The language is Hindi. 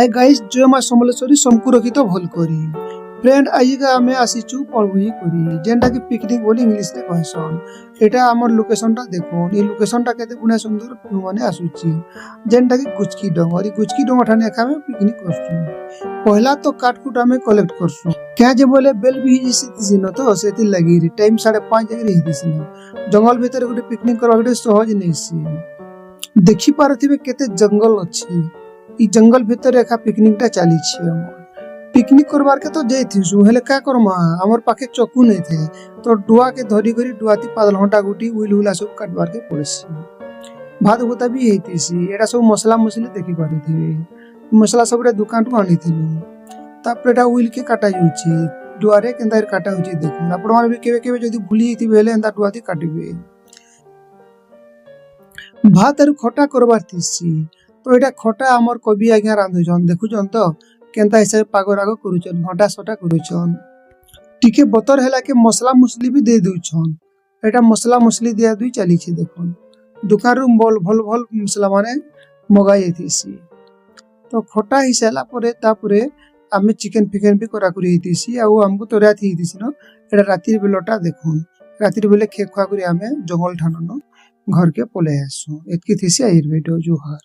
हाय गाइस, जय मां समलेश्वरी संकुरक्षित भल करी फ्रेंड आजिका आमे आसीचु पळभुई करी जेंटा कि पिकनिक बोली इंग्लिश रे कहसन। एटा हमर लोकेशन टा देखो, ई लोकेशन टा केते गुना सुंदर व्यू माने आसुची जेंटा कि गुचकी डोंगर, ई गुचकी डोंगर ठाने एकामे पिकनिक करसु। पहला तो काटकुट आमे कलेक्ट करसु क्या जे बोले बेल भी दिसिन तो सेति लगी रे टाइम 5:30 जगे रही दिसिन। जंगल भीतर गुटे पिकनिक करबा गुटे सहज नैसी। देखि पारथिबे केते जंगल अछि। ई जंगल भीतर एका पिकनिक टा चली छी। हमर पिकनिक करबार के तो जैथिसु हेले का करमा हमर पाखे चक्कू नै थे तो डुआ के धरी करी डुआती पादल घंटा गुटी उइल उला सब काटबार के पड़सी। भात भुता भी हेतिसी। एटा सब मसला मसली देखि पारथिबे। मसला सब रे दुकान टु आनिथिलु तापर एटा उइल के काटा जाउची डुआरे केंदार काटा होची। देखु आपण माने भी केबे केबे जदी भूली हेतिबे हेले एंदा डुआती काटिबे। भात आरु खटा करबार थिसी तो एटा खटा हमर कवि आज्ञा रांधुचन देखुचन तो केंता हिसाब पागो रागो करूचन घंटा सटा करूचन। टिके बतर हैला के मसला मुसली भी दे दुचन। एटा मसला मुसली दिया दुई चली छी। देखुन दुकान रू बोल भल भल मसला माने मगाई थिसी। तो खटा हिसाला परे तापरे आमे चिकन फिकन भी करा करी हितिसी आ हमको तो रात हितिसी न। एटा रातिर बेलटा देखुन रातिर बेले खेखवा करी आमे जंगल ठानन घर के पले आसु। एतकी थिसी आयुर्वेद जुहार।